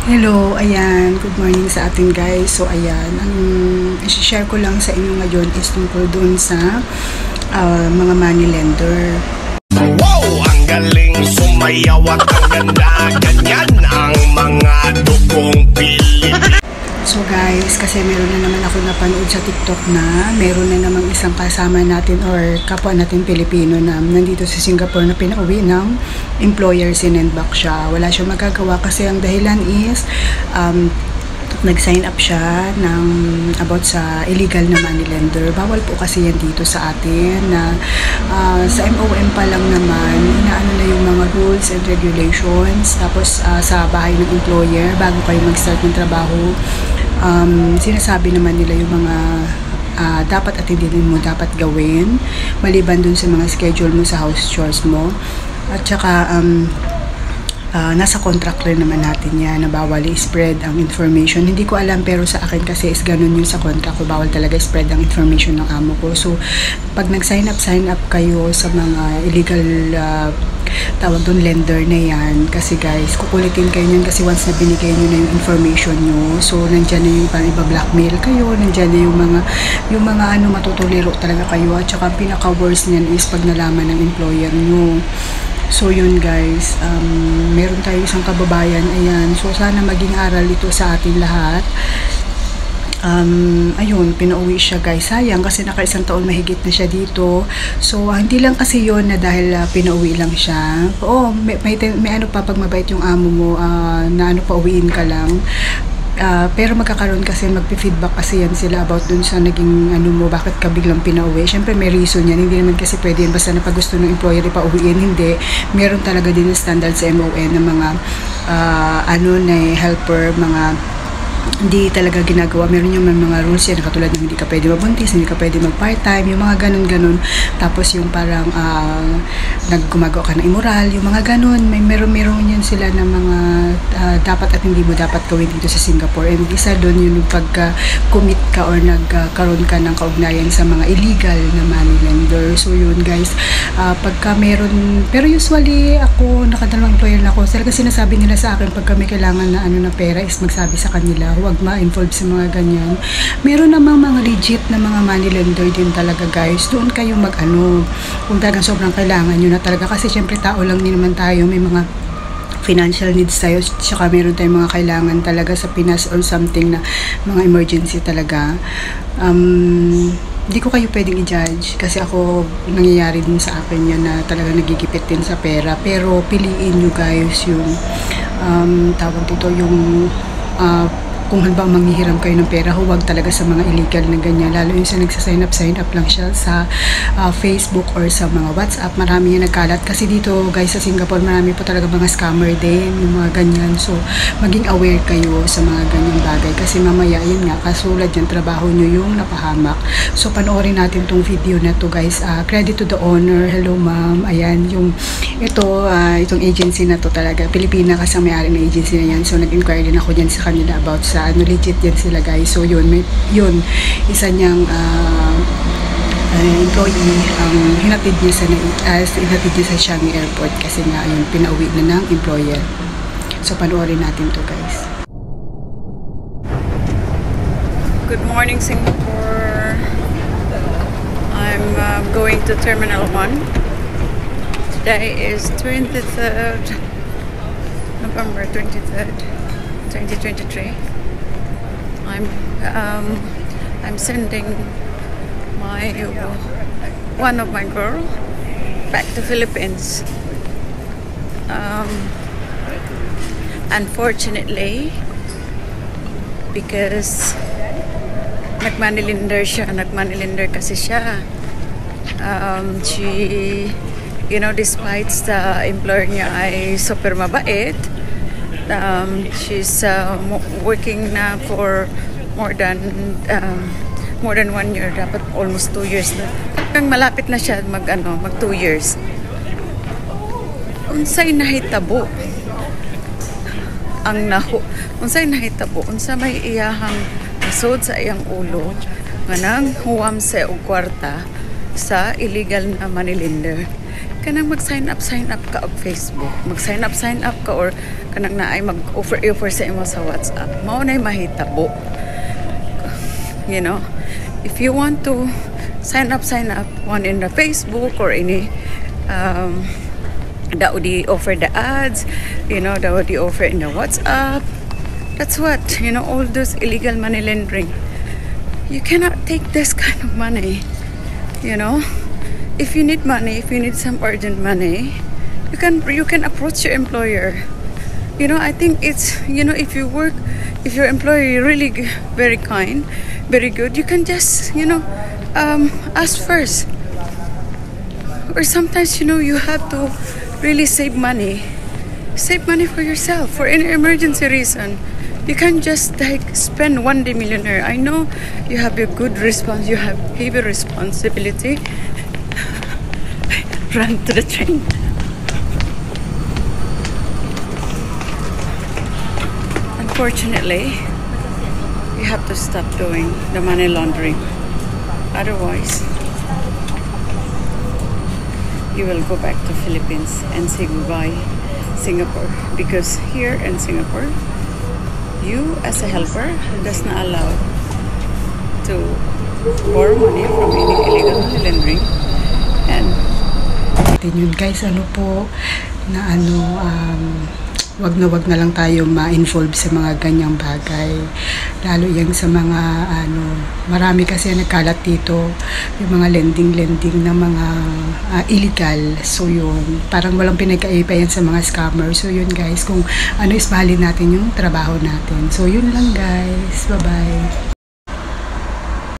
Hello, ayan, good morning sa atin guys. So ayan, ang i-share ko lang sa inyo ngayon is tungkol dun sa mga money lender. Wow! Ang galing sumayaw at ang ganda. Ganyan ang mga dugong Pilipino. So guys, kasi meron na naman ako napanood sa TikTok na meron na namang isang kasama natin or kapwa natin Pilipino na nandito sa Singapore na pinauwi ng employer, sinendback siya. Wala siyang magagawa kasi ang dahilan is nag-sign up siya ng about sa illegal na money lender. Bawal po kasi yan dito sa atin na sa MOM pa lang naman inaano na yung mga rules and regulations, tapos sa bahay ng employer bago kayo mag-start ng trabaho, sinasabi naman nila yung mga dapat atindinin mo, dapat gawin maliban dun sa mga schedule mo sa house chores mo, at saka nasa contract rin naman natin yan na bawal i-spread ang information. Hindi ko alam pero sa akin kasi is ganun yun sa contract ko, bawal talaga i-spread ang information ng amo ko. So pag nag-sign up kayo sa mga illegal tawag doon lender na yan, kasi guys kukulitin kayo nyan kasi once na binigay nyo na yung information nyo, so nandyan na yung parang iba-blackmail kayo, nandyan na yung mga matutuliro talaga kayo, at saka pinaka-worst nyan is pag nalaman ng employer nyo. So yun guys, meron tayo isang kababayan, ayan, so sana maging aral ito sa atin lahat. Ayun, pinauwi siya guys, sayang kasi naka-isang taon mahigit na siya dito. So hindi lang kasi yun na dahil pinauwi lang siya. May ano pa, pag mabait yung amo mo, na ano pa, uwiin ka lang. Pero magkakaroon kasi, magpi-feedback kasi yan sila about dun sa naging ano mo, bakit ka biglang pinauwi. Syempre may reason yan, hindi naman kasi pwede yan basta na pag gusto ng employer ipauwiin, hindi. Meron talaga din yung standard sa MON ng mga na helper, mga hindi talaga ginagawa. Meron yung mga rules yan, katulad ng hindi ka pwede mabuntis, hindi ka pwede mag-part-time, yung mga ganun-ganun. Tapos yung parang naggumagawa ka ng immoral, yung mga ganun. Meron yan sila na mga dapat at hindi mo dapat gawin dito sa Singapore. And isa doon yung pagka-commit ka or nagkaroon ka ng kaugnayan sa mga illegal na money lender. So yun guys, pagka meron, pero usually ako, nakadalawang employer na ako, talaga sinasabi nila sa akin pagka may kailangan na na pera is magsabi sa kanila, huwag ma-involve sa mga ganyan. Meron namang mga legit na mga money lender din talaga guys. Doon kayo kung talagang sobrang kailangan nyo na talaga, kasi syempre tao lang din naman tayo, may mga financial needs tayo, tsaka meron tayong mga kailangan talaga sa Pinas or something na mga emergency talaga. Hindi ko kayo pwedeng i-judge kasi ako, nangyayari din sa akin yan na talaga nagigipit din sa pera. Pero piliin nyo guys yung tawag dito, yung kung halimbawa manghihiram kayo ng pera, huwag talaga sa mga illegal na ganyan, lalo yung sa sign up lang siya sa Facebook or sa mga WhatsApp. Marami yung nagkalat kasi dito guys sa Singapore, marami po talaga mga scammer din, yung mga ganyan. So maging aware kayo sa mga ganyang bagay kasi mamaya yun nga, kasulad yung trabaho nyo yung napahamak. So panoorin natin tong video na to guys. Credit to the owner. Hello ma'am, ayan yung itong agency na to talaga, Pilipina kasi ang may-ari ng agency na yan. So nag-inquire din ako dyan sa kanila about sa legit yan sila guys. So yun, isa niyang employee, hinatid niya sa Changi Airport kasi nga yun, pinauwi na ng employer. So panoorin natin to guys. Good morning Singapore. I'm going to Terminal 1. Today is 23rd November 23rd 2023. I'm sending one of my girl back to Philippines. Unfortunately, because nagmoney-lender kasi siya. She, despite the employer niya ay super mabait, she's working na for more than 1 year, dapat almost 2 years na. Talagang malapit na siya mag 2 years. Unsay nahitabo unsa may iyahang nasod sa iyang ulo nga nang huwam sa og kwarta sa illegal na money lender. Kanang mag-sign up ka og Facebook, mag-sign up ka or kanang naay mag-offer sa imo sa WhatsApp, mao nay mahitabo. You know, if you want to sign up one in the Facebook or any that would offer the ads, you know, that would offer in the WhatsApp. That's what, you know, all those illegal money laundering. You cannot take this kind of money, you know. If you need money, if you need some urgent money, you can approach your employer. You know, I think it's, you know, if your employer really very kind, very good, you can just, you know, ask first. Or sometimes, you know, you have to really save money for yourself for any emergency reason. You can't just like spend one day millionaire. I know you have a good response, you have heavy responsibility. Run to the train. Unfortunately, you have to stop doing the money laundering. Otherwise, you will go back to Philippines and say goodbye Singapore, because here in Singapore, you as a helper does not allow to borrow money from any illegal money laundering. And Yun guys, ano po na wag na lang tayo ma-involve sa mga ganyang bagay, lalo yan sa mga marami kasi nagkalat dito yung mga lending ng mga illegal. So yun, parang walang pinagkaiba yan sa mga scammer. So yun guys, kung is mahalin natin yung trabaho natin. So yun lang guys, bye bye.